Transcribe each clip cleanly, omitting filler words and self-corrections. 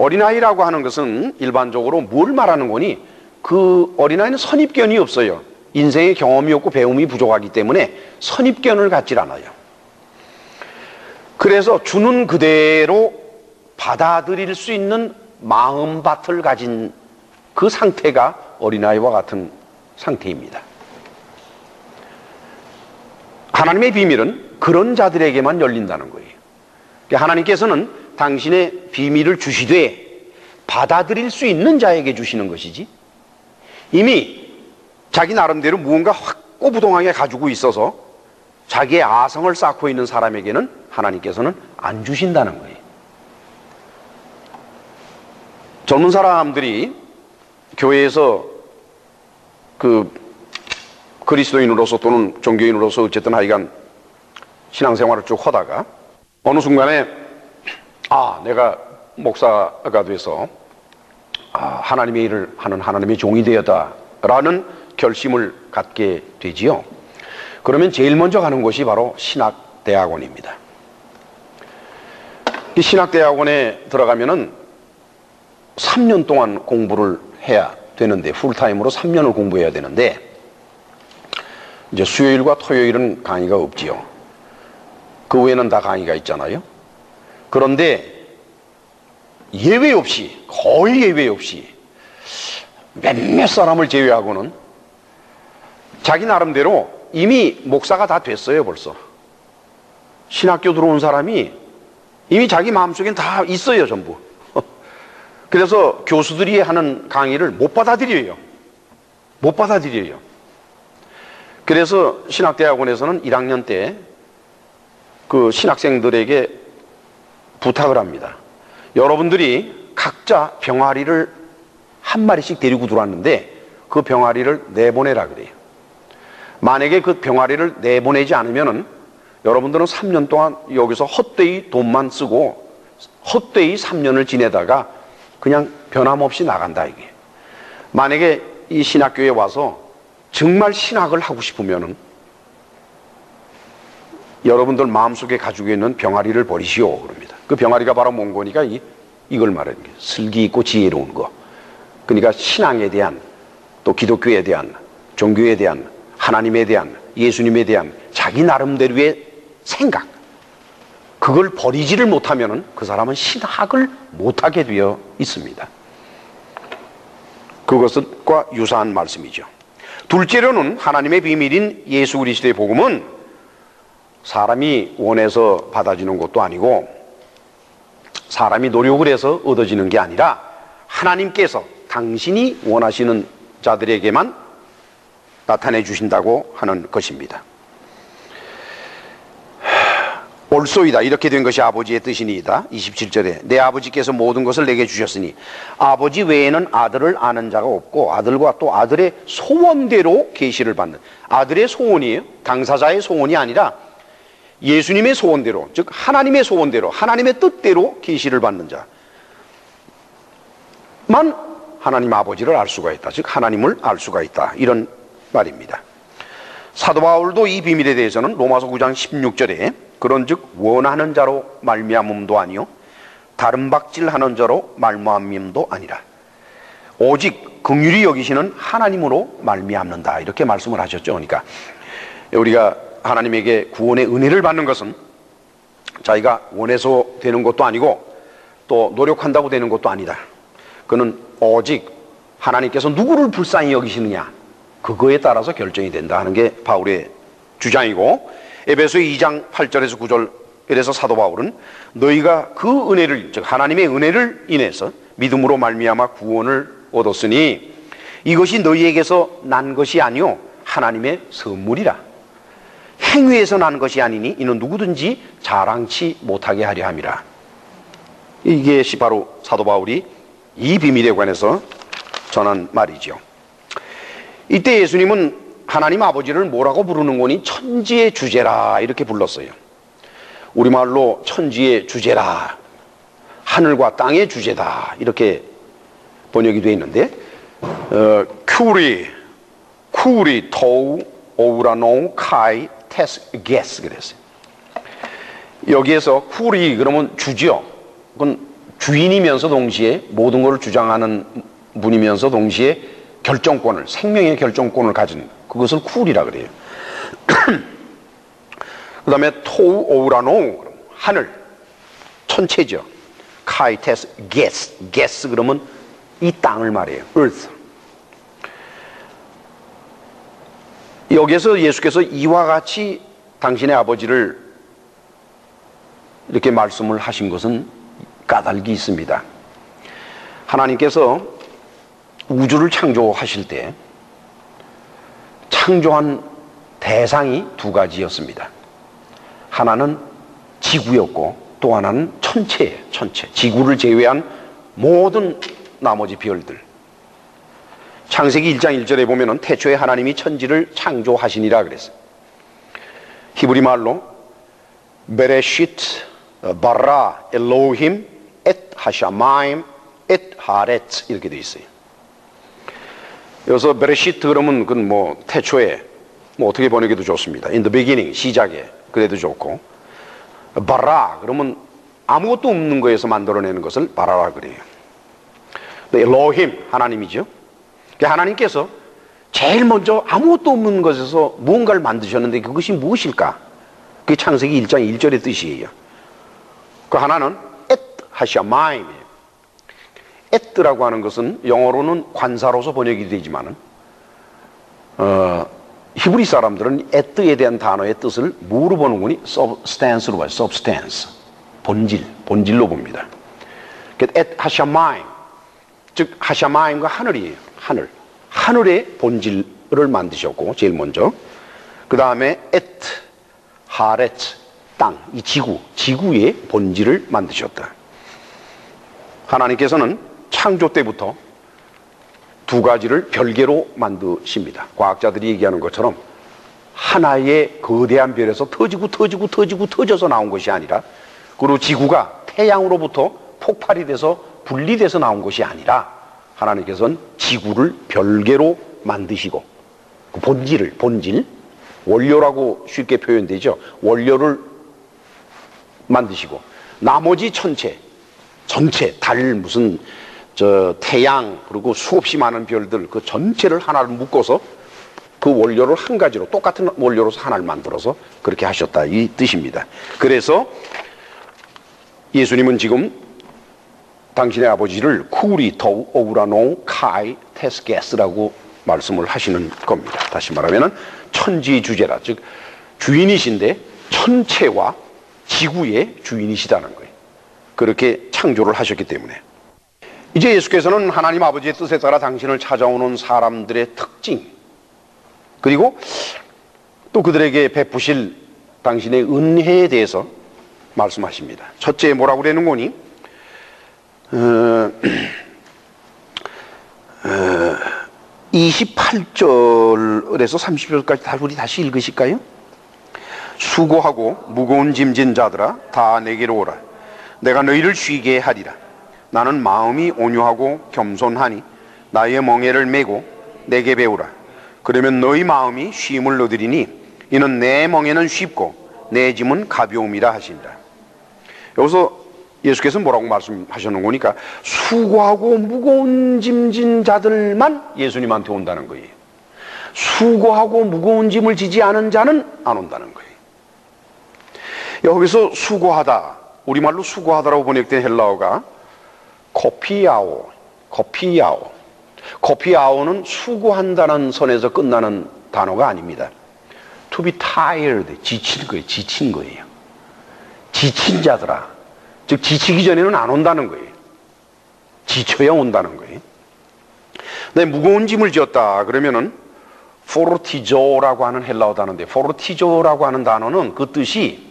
어린아이라고 하는 것은 일반적으로 뭘 말하는 거니? 그 어린아이는 선입견이 없어요. 인생의 경험이 없고 배움이 부족하기 때문에 선입견을 갖질 않아요. 그래서 주는 그대로 받아들일 수 있는 마음밭을 가진 그 상태가 어린아이와 같은 상태입니다. 하나님의 비밀은 그런 자들에게만 열린다는 거예요. 하나님께서는 당신의 비밀을 주시되 받아들일 수 있는 자에게 주시는 것이지, 이미 자기 나름대로 무언가 확고부동하게 가지고 있어서 자기의 아성을 쌓고 있는 사람에게는 하나님께서는 안 주신다는 거예요. 젊은 사람들이 교회에서 그리스도인으로서 또는 종교인으로서 어쨌든 하여간 신앙생활을 쭉 하다가 어느 순간에 내가 목사가 돼서 하나님의 일을 하는 하나님의 종이 되었다라는 결심을 갖게 되지요. 그러면 제일 먼저 가는 곳이 바로 신학대학원입니다. 이 신학대학원에 들어가면은 3년 동안 공부를 해야 되는데, 풀타임으로 3년을 공부해야 되는데, 이제 수요일과 토요일은 강의가 없지요. 그 외에는 다 강의가 있잖아요. 그런데 예외 없이, 거의 예외 없이 몇몇 사람을 제외하고는 자기 나름대로 이미 목사가 다 됐어요. 벌써 신학교 들어온 사람이 이미 자기 마음속엔 다 있어요, 전부. 그래서 교수들이 하는 강의를 못 받아들여요. 못 받아들여요. 그래서 신학대학원에서는 1학년 때 그 신학생들에게 부탁을 합니다. 여러분들이 각자 병아리를 한 마리씩 데리고 들어왔는데 그 병아리를 내보내라 그래요. 만약에 그 병아리를 내보내지 않으면은 여러분들은 3년 동안 여기서 헛되이 돈만 쓰고 헛되이 3년을 지내다가 그냥 변함없이 나간다, 이게. 만약에 이 신학교에 와서 정말 신학을 하고 싶으면은 여러분들 마음속에 가지고 있는 병아리를 버리시오, 그럽니다. 그 병아리가 바로 몽고니까 이걸 말하는 거예요. 슬기 있고 지혜로운 거. 그러니까 신앙에 대한, 또 기독교에 대한, 종교에 대한, 하나님에 대한, 예수님에 대한 자기 나름대로의 생각, 그걸 버리지를 못하면은 그 사람은 신학을 못하게 되어 있습니다. 그것과 유사한 말씀이죠. 둘째로는 하나님의 비밀인 예수 그리스도의 복음은 사람이 원해서 받아지는 것도 아니고 사람이 노력을 해서 얻어지는 게 아니라 하나님께서 당신이 원하시는 자들에게만 나타내 주신다고 하는 것입니다. 올소이다, 이렇게 된 것이 아버지의 뜻이니이다. 27절에 내 아버지께서 모든 것을 내게 주셨으니 아버지 외에는 아들을 아는 자가 없고 아들과 또 아들의 소원대로 계시를 받는, 아들의 소원이에요. 당사자의 소원이 아니라 예수님의 소원대로, 즉 하나님의 소원대로, 하나님의 뜻대로 계시를 받는 자만 하나님 아버지를 알 수가 있다, 즉 하나님을 알 수가 있다, 이런 말입니다. 사도 바울도 이 비밀에 대해서는 로마서 9장 16절에 그런즉 원하는 자로 말미암음도 아니요 다른 박질하는 자로 말미암음도 아니라 오직 긍휼히 여기시는 하나님으로 말미암는다, 이렇게 말씀을 하셨죠. 그러니까 우리가 하나님에게 구원의 은혜를 받는 것은 자기가 원해서 되는 것도 아니고 또 노력한다고 되는 것도 아니다. 그는 오직 하나님께서 누구를 불쌍히 여기시느냐, 그거에 따라서 결정이 된다 하는 게 바울의 주장이고, 에베소 2장 8절에서 9절, 그래서 사도 바울은 너희가 그 은혜를, 즉 하나님의 은혜를 인해서 믿음으로 말미암아 구원을 얻었으니 이것이 너희에게서 난 것이 아니요 하나님의 선물이라. 행위에서 난 것이 아니니 이는 누구든지 자랑치 못하게 하려 함이라. 이게 바로 사도 바울이 이 비밀에 관해서 전한 말이죠. 이때 예수님은 하나님 아버지를 뭐라고 부르는 거니? 천지의 주제라, 이렇게 불렀어요. 우리말로 천지의 주제라, 하늘과 땅의 주제다, 이렇게 번역이 되어 있는데 쿠리 토우 오우라노 카이 테스 게스 그랬어요. 여기에서 쿠리 그러면 주죠. 그건 주인이면서 동시에 모든 것을 주장하는 분이면서 동시에 결정권을, 생명의 결정권을 가진 그것을 쿨이라 그래요. 그 다음에 토우 오우라노, 하늘, 천체죠. 카이테스, 게스 그러면 이 땅을 말해요. earth. 여기에서 예수께서 이와 같이 당신의 아버지를 이렇게 말씀을 하신 것은 까닭이 있습니다. 하나님께서 우주를 창조하실 때 창조한 대상이 두 가지였습니다. 하나는 지구였고 또 하나는 천체예요. 천체. 지구를 제외한 모든 나머지 별들. 창세기 1장 1절에 보면은 태초에 하나님이 천지를 창조하시니라 그랬어요. 히브리 말로 베레시트 바라 엘로힘 엣 하샤마임 엣 하렛 이렇게 되어 있어요. 여기서 베레시트 그러면 그건 뭐 태초에 뭐 어떻게 번역해도 좋습니다. In the beginning 시작에 그래도 좋고, 바라 그러면 아무것도 없는 거에서 만들어내는 것을 바라라 그래요. 엘로힘 하나님이죠. 하나님께서 제일 먼저 아무것도 없는 것에서 무언가를 만드셨는데 그것이 무엇일까? 그게 창세기 1장 1절의 뜻이에요. 그 하나는 엣 하샤마임이에요. 엣라고 하는 것은 영어로는 관사로서 번역이 되지만은 히브리 사람들은 엣에 대한 단어의 뜻을 뭐로 보는군이 substance로 봐요. substance, 본질로 봅니다. 엣 하샤마임, 즉 하샤마임과 하늘이에요. 하늘의 본질을 만드셨고 제일 먼저, 그 다음에 엣 하렛, 땅, 이 지구의 본질을 만드셨다. 하나님께서는 창조 때부터 두 가지를 별개로 만드십니다. 과학자들이 얘기하는 것처럼 하나의 거대한 별에서 터져서 나온 것이 아니라, 그리고 지구가 태양으로부터 폭발이 돼서 분리돼서 나온 것이 아니라 하나님께서는 지구를 별개로 만드시고 그 본질, 원료라고 쉽게 표현되죠. 원료를 만드시고 나머지 전체 달, 무슨 태양, 그리고 수없이 많은 별들 그 전체를 하나를 묶어서 그 원료를 한 가지로 똑같은 원료로서 하나를 만들어서 그렇게 하셨다 이 뜻입니다. 그래서 예수님은 지금 당신의 아버지를 쿠리 토우 오우라노 카이 테스게스라고 말씀을 하시는 겁니다. 다시 말하면 천지주제라, 즉 주인이신데 천체와 지구의 주인이시다는 거예요. 그렇게 창조를 하셨기 때문에 이제 예수께서는 하나님 아버지의 뜻에 따라 당신을 찾아오는 사람들의 특징, 그리고 또 그들에게 베푸실 당신의 은혜에 대해서 말씀하십니다. 첫째 뭐라고 그러는 거니? 28절에서 30절까지 우리 다시 읽으실까요? 수고하고 무거운 짐진 자들아 다 내게로 오라. 내가 너희를 쉬게 하리라. 나는 마음이 온유하고 겸손하니 나의 멍에를 메고 내게 배우라. 그러면 너희 마음이 쉼을 얻으리니 이는 내 멍에는 쉽고 내 짐은 가벼움이라 하시니라. 여기서 예수께서 뭐라고 말씀하셨는 거니까 수고하고 무거운 짐진 자들만 예수님한테 온다는 거예요. 수고하고 무거운 짐을 지지 않은 자는 안 온다는 거예요. 여기서 수고하다, 우리말로 수고하다라고 번역된 헬라어가 코피아오는 수고한다는 선에서 끝나는 단어가 아닙니다. To be tired, 지친 거예요. 지친 자들아, 즉 지치기 전에는 안 온다는 거예요. 지쳐야 온다는 거예요. 내 무거운 짐을 지었다 그러면은 포르티조라고 하는 헬라어 단어인데, 포르티조라고 하는 단어는 그 뜻이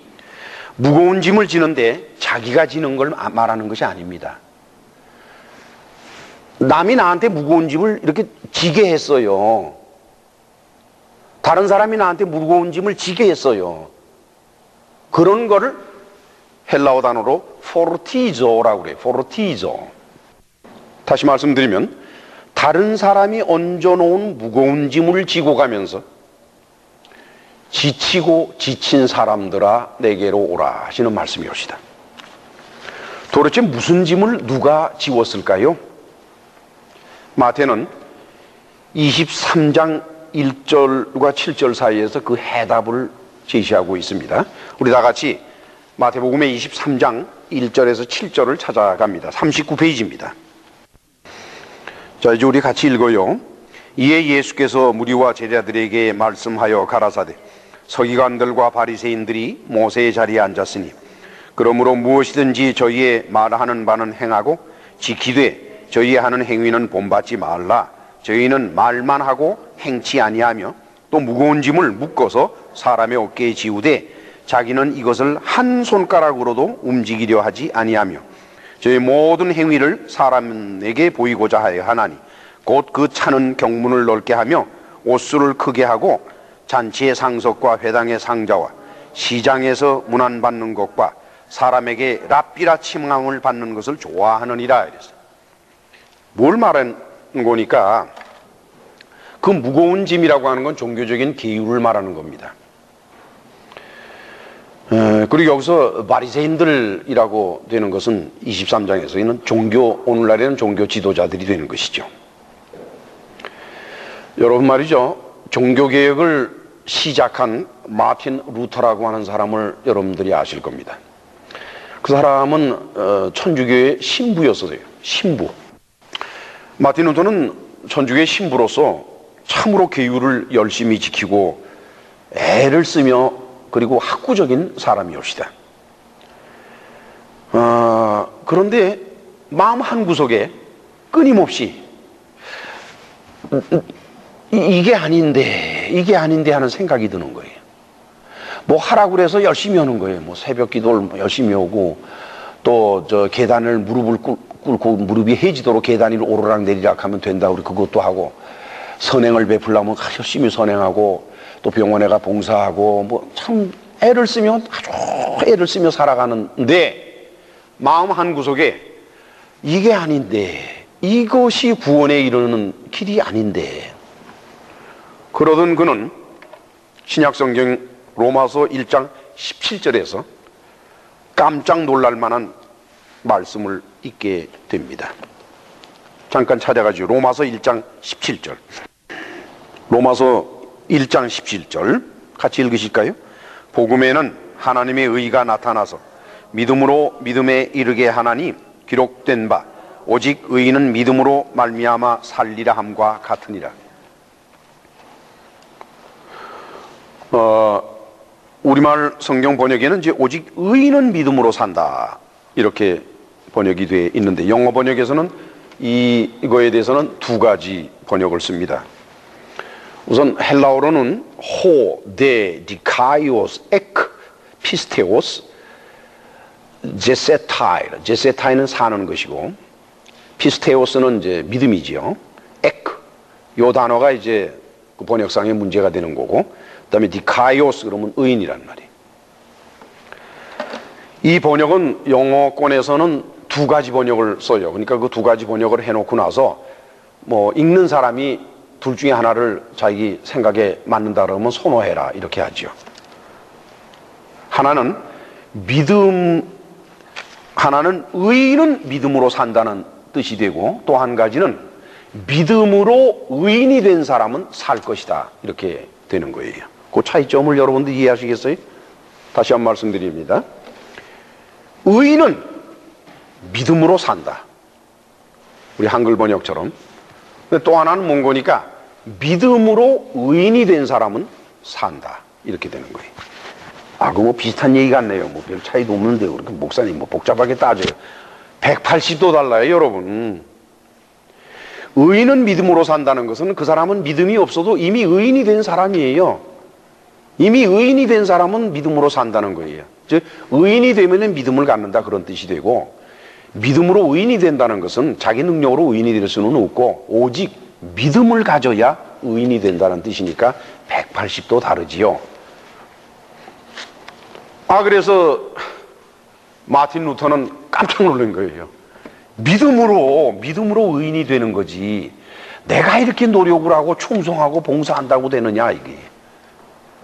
무거운 짐을 지는데 자기가 지는 걸 말하는 것이 아닙니다. 남이 나한테 무거운 짐을 이렇게 지게 했어요. 다른 사람이 나한테 무거운 짐을 지게 했어요. 그런 거를 헬라어 단어로 포르티조라고 그래요. 포르티조. 다시 말씀드리면 다른 사람이 얹어놓은 무거운 짐을 지고 가면서 지치고 지친 사람들아 내게로 오라 하시는 말씀이옵시다. 도대체 무슨 짐을 누가 지웠을까요? 마태는 23장 1절과 7절 사이에서 그 해답을 제시하고 있습니다. 우리 다 같이 마태복음의 23장 1절에서 7절을 찾아갑니다. 39페이지입니다. 자, 이제 우리 같이 읽어요. 이에 예수께서 무리와 제자들에게 말씀하여 가라사대 서기관들과 바리새인들이 모세의 자리에 앉았으니 그러므로 무엇이든지 저희의 말하는 바는 행하고 지키되 저희의 하는 행위는 본받지 말라. 저희는 말만 하고 행치 아니하며 또 무거운 짐을 묶어서 사람의 어깨에 지우되 자기는 이것을 한 손가락으로도 움직이려 하지 아니하며 저희 모든 행위를 사람에게 보이고자 하여 하나니 곧 그 차는 경문을 넓게 하며 옷수를 크게 하고 잔치의 상석과 회당의 상자와 시장에서 문안받는 것과 사람에게 랍비라 칭함을 받는 것을 좋아하느니라. 이랬어요. 뭘 말하는 거니까 그 무거운 짐이라고 하는 건 종교적인 계율을 말하는 겁니다. 그리고 여기서 바리새인들이라고 되는 것은 23장에서는 오늘날에는 종교 지도자들이 되는 것이죠. 여러분 말이죠, 종교개혁을 시작한 마틴 루터라고 하는 사람을 여러분들이 아실 겁니다. 그 사람은 천주교의 신부였어요. 신부. 마틴 루터는 천주교의 신부로서 참으로 계율을 열심히 지키고 애를 쓰며 그리고 학구적인 사람이옵시다. 그런데 마음 한구석에 끊임없이 이게 아닌데 하는 생각이 드는 거예요. 뭐 하라고 그래서 열심히 하는 거예요. 뭐 새벽 기도를 열심히 하고 또 저 계단을 무릎을 꿇고 무릎이 해지도록 계단 위로 오르락 내리락 하면 된다고 그것도 하고 선행을 베풀려면 열심히 선행하고 또 병원에 가 봉사하고 뭐 참 애를 쓰며 아주 애를 쓰며 살아가는데 마음 한구석에 이게 아닌데 이것이 구원에 이르는 길이 아닌데 그러던 그는 신약성경 로마서 1장 17절에서 깜짝 놀랄 만한 말씀을 읽게 됩니다. 잠깐 찾아가지고 로마서 1장 17절 로마서 1장 17절 같이 읽으실까요? 복음에는 하나님의 의가 나타나서 믿음으로 믿음에 이르게 하나니 기록된 바 오직 의인은 믿음으로 말미암아 살리라 함과 같으니라. 우리말 성경 번역에는 이제 오직 의인은 믿음으로 산다 이렇게 번역이 되어 있는데 영어 번역에서는 이거에 대해서는 두 가지 번역을 씁니다. 우선 헬라어로는 호, 데, 디카이오스, 에크, 피스테오스, 제세타이는 사는 것이고 피스테오스는 이제 믿음이지요. 에크, 요 단어가 이제 그 번역상의 문제가 되는 거고 그 다음에 디카이오스 그러면 의인이란 말이에요. 이 번역은 영어권에서는 두 가지 번역을 써요. 그러니까 그 두 가지 번역을 해놓고 나서 뭐 읽는 사람이 둘 중에 하나를 자기 생각에 맞는다 그러면 선호해라 이렇게 하죠. 하나는 하나는 의인은 믿음으로 산다는 뜻이 되고 또 한 가지는 믿음으로 의인이 된 사람은 살 것이다 이렇게 되는 거예요. 그 차이점을 여러분들 이해하시겠어요? 다시 한 번 말씀드립니다. 의인은 믿음으로 산다. 우리 한글 번역처럼. 근데 또 하나는 뭔 거니까 믿음으로 의인이 된 사람은 산다. 이렇게 되는 거예요. 그거 뭐 비슷한 얘기 같네요. 뭐 별 차이도 없는데 그렇게 목사님 뭐 복잡하게 따져요. 180도 달라요, 여러분. 의인은 믿음으로 산다는 것은 그 사람은 믿음이 없어도 이미 의인이 된 사람이에요. 이미 의인이 된 사람은 믿음으로 산다는 거예요. 즉 의인이 되면 믿음을 갖는다 그런 뜻이 되고 믿음으로 의인이 된다는 것은 자기 능력으로 의인이 될 수는 없고 오직 믿음을 가져야 의인이 된다는 뜻이니까 180도 다르지요. 그래서 마틴 루터는 깜짝 놀란 거예요. 믿음으로 의인이 되는 거지 내가 이렇게 노력을 하고 충성하고 봉사한다고 되느냐 이게.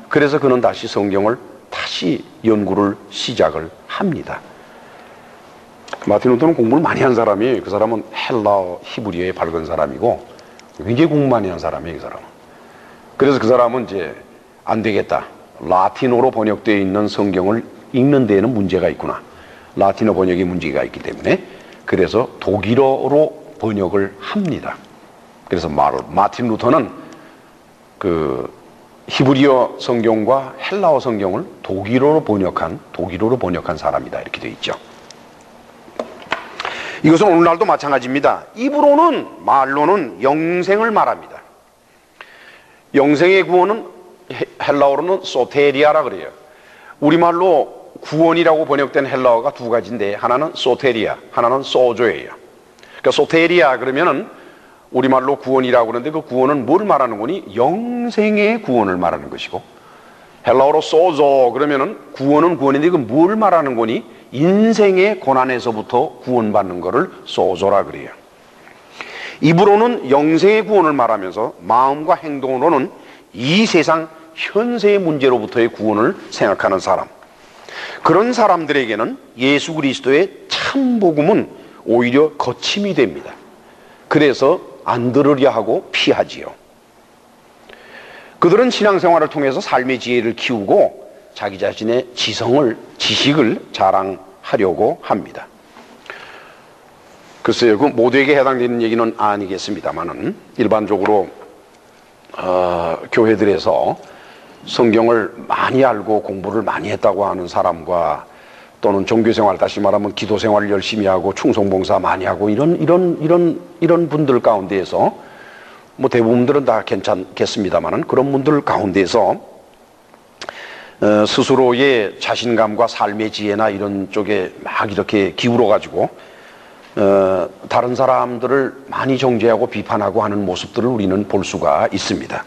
그래서 그는 다시 성경을 다시 연구를 시작을 합니다. 마틴 루터는 공부를 많이 한 사람이에요. 그 사람은 헬라어, 히브리어에 밝은 사람이고 굉장히 공부 많이 한 사람이에요, 그 사람은. 그래서 그 사람은 이제 안 되겠다. 라틴어로 번역되어 있는 성경을 읽는 데에는 문제가 있구나. 라틴어 번역에 문제가 있기 때문에 그래서 독일어로 번역을 합니다. 그래서 마틴 루터는 그 히브리어 성경과 헬라어 성경을 독일어로 번역한 사람이다. 이렇게 되어 있죠. 이것은 오늘날도 마찬가지입니다. 입으로는, 말로는 영생을 말합니다. 영생의 구원은 헬라어로는 소테리아라 그래요. 우리말로 구원이라고 번역된 헬라어가 두 가지인데 하나는 소테리아, 하나는 소조예요. 그러니까 소테리아 그러면은 우리말로 구원이라고 그러는데 그 구원은 뭘 말하는 거니? 영생의 구원을 말하는 것이고, 헬라어로 소조 그러면은 구원은 구원인데 그 뭘 말하는 거니? 인생의 고난에서부터 구원받는 것을 소조라 그래요. 입으로는 영생의 구원을 말하면서 마음과 행동으로는 이 세상 현세의 문제로부터의 구원을 생각하는 사람, 그런 사람들에게는 예수 그리스도의 참 복음은 오히려 거침이 됩니다. 그래서 안 들으려 하고 피하지요. 그들은 신앙생활을 통해서 삶의 지혜를 키우고 자기 자신의 지식을 자랑하려고 합니다. 글쎄요, 그 모두에게 해당되는 얘기는 아니겠습니다만은 일반적으로 교회들에서 성경을 많이 알고 공부를 많이 했다고 하는 사람과 또는 종교생활, 다시 말하면 기도생활을 열심히 하고 충성봉사 많이 하고 이런 분들 가운데에서 뭐 대부분들은 다 괜찮겠습니다만은 그런 분들 가운데에서 스스로의 자신감과 삶의 지혜나 이런 쪽에 막 이렇게 기울어 가지고 다른 사람들을 많이 정죄하고 비판하고 하는 모습들을 우리는 볼 수가 있습니다.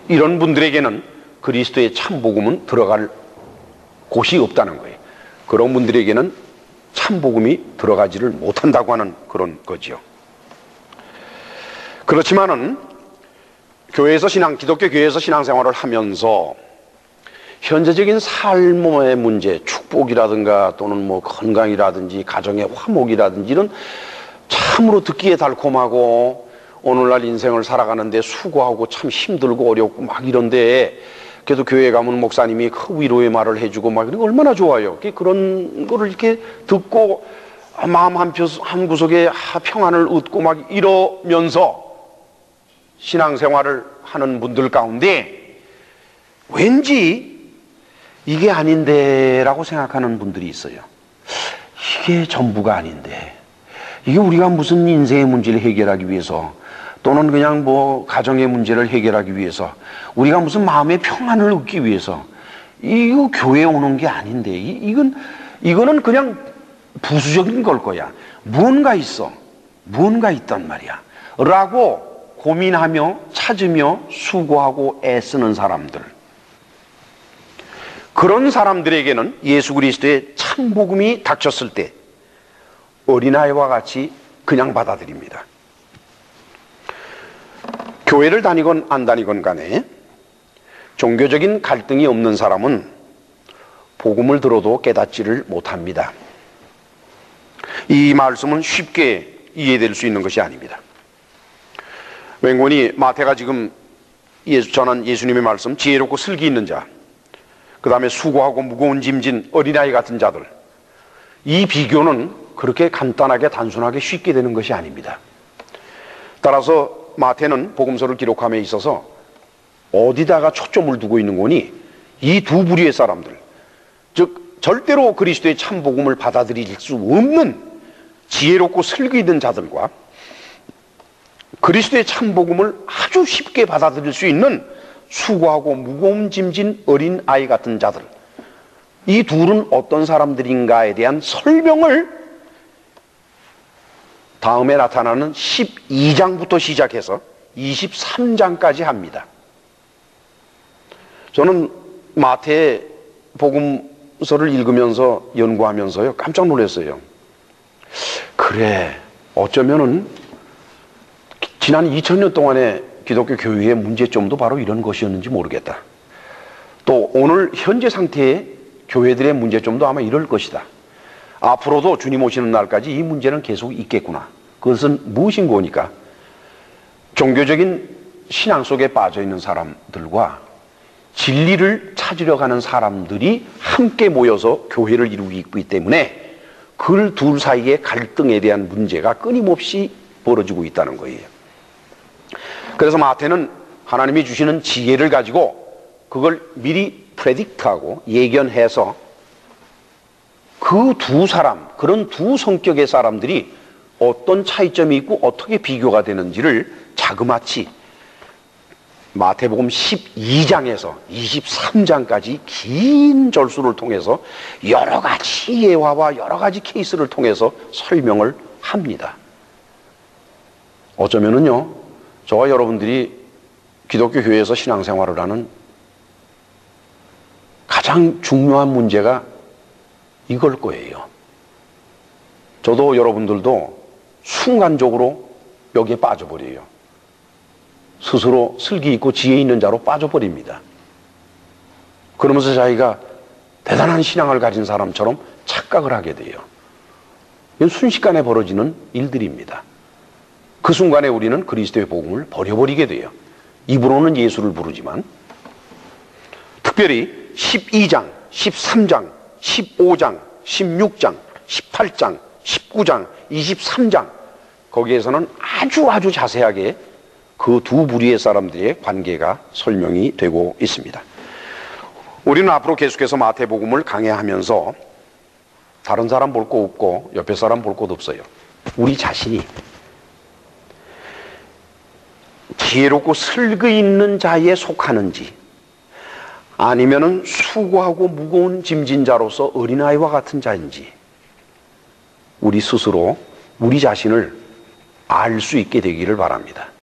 이런 분들에게는 그리스도의 참 복음은 들어갈 곳이 없다는 거예요. 그런 분들에게는 참 복음이 들어가지를 못한다고 하는 그런 거지요. 그렇지만은 기독교 교회에서 신앙생활을 하면서 현재적인 삶의 문제, 축복이라든가 또는 뭐 건강이라든지 가정의 화목이라든지 이런 참으로 듣기에 달콤하고 오늘날 인생을 살아가는데 수고하고 참 힘들고 어렵고 막 이런데 그래도 교회 가면 목사님이 그 위로의 말을 해주고 막 이런 거 얼마나 좋아요. 그런 거를 이렇게 듣고 마음 한 구석에 평안을 얻고 막 이러면서 신앙생활을 하는 분들 가운데 왠지 이게 아닌데 라고 생각하는 분들이 있어요. 이게 전부가 아닌데, 이게 우리가 무슨 인생의 문제를 해결하기 위해서 또는 그냥 뭐 가정의 문제를 해결하기 위해서 우리가 무슨 마음의 평안을 얻기 위해서 이거 교회에 오는 게 아닌데, 이거는 그냥 부수적인 걸 거야. 무언가 있단 말이야 라고 고민하며 찾으며 수고하고 애쓰는 사람들, 그런 사람들에게는 예수 그리스도의 참 복음이 닥쳤을 때 어린아이와 같이 그냥 받아들입니다. 교회를 다니건 안 다니건 간에 종교적인 갈등이 없는 사람은 복음을 들어도 깨닫지를 못합니다. 이 말씀은 쉽게 이해될 수 있는 것이 아닙니다. 왠고니 마태가 지금 전한 예수님의 말씀, 지혜롭고 슬기 있는 자, 그 다음에 수고하고 무거운 짐진 어린아이 같은 자들, 이 비교는 그렇게 간단하게 단순하게 쉽게 되는 것이 아닙니다. 따라서 마태는 복음서를 기록함에 있어서 어디다가 초점을 두고 있는 거니, 이 두 부류의 사람들, 즉 절대로 그리스도의 참 복음을 받아들일 수 없는 지혜롭고 슬기 있는 자들과 그리스도의 참 복음을 아주 쉽게 받아들일 수 있는 수고하고 무거운 짐진 어린 아이 같은 자들, 이 둘은 어떤 사람들인가에 대한 설명을 다음에 나타나는 12장부터 시작해서 23장까지 합니다. 저는 마태 복음서를 읽으면서 연구하면서요 깜짝 놀랐어요. 그래, 어쩌면은 지난 2000년 동안의 기독교 교회의 문제점도 바로 이런 것이었는지 모르겠다. 또 오늘 현재 상태의 교회들의 문제점도 아마 이럴 것이다. 앞으로도 주님 오시는 날까지 이 문제는 계속 있겠구나. 그것은 무엇인 거니까? 종교적인 신앙 속에 빠져 있는 사람들과 진리를 찾으려 가는 사람들이 함께 모여서 교회를 이루고 있기 때문에 그 둘 사이의 갈등에 대한 문제가 끊임없이 벌어지고 있다는 거예요. 그래서 마태는 하나님이 주시는 지혜를 가지고 그걸 미리 프레딕트하고 예견해서 그 두 사람, 그런 두 성격의 사람들이 어떤 차이점이 있고 어떻게 비교가 되는지를 자그마치 마태복음 12장에서 23장까지 긴 절수를 통해서 여러 가지 예화와 여러 가지 케이스를 통해서 설명을 합니다. 어쩌면은요, 저와 여러분들이 기독교 교회에서 신앙생활을 하는 가장 중요한 문제가 이걸 거예요. 저도 여러분들도 순간적으로 여기에 빠져버려요. 스스로 슬기 있고 지혜 있는 자로 빠져버립니다. 그러면서 자기가 대단한 신앙을 가진 사람처럼 착각을 하게 돼요. 이건 순식간에 벌어지는 일들입니다. 그 순간에 우리는 그리스도의 복음을 버려버리게 돼요. 입으로는 예수를 부르지만, 특별히 12장, 13장, 15장, 16장, 18장, 19장, 23장 거기에서는 아주 자세하게 그 두 부류의 사람들의 관계가 설명이 되고 있습니다. 우리는 앞으로 계속해서 마태복음을 강해하면서 다른 사람 볼 거 없고 옆에 사람 볼 것 없어요. 우리 자신이 지혜롭고 슬기 있는 자에 속하는지 아니면은 수고하고 무거운 짐진 자로서 어린아이와 같은 자인지 우리 스스로 우리 자신을 알 수 있게 되기를 바랍니다.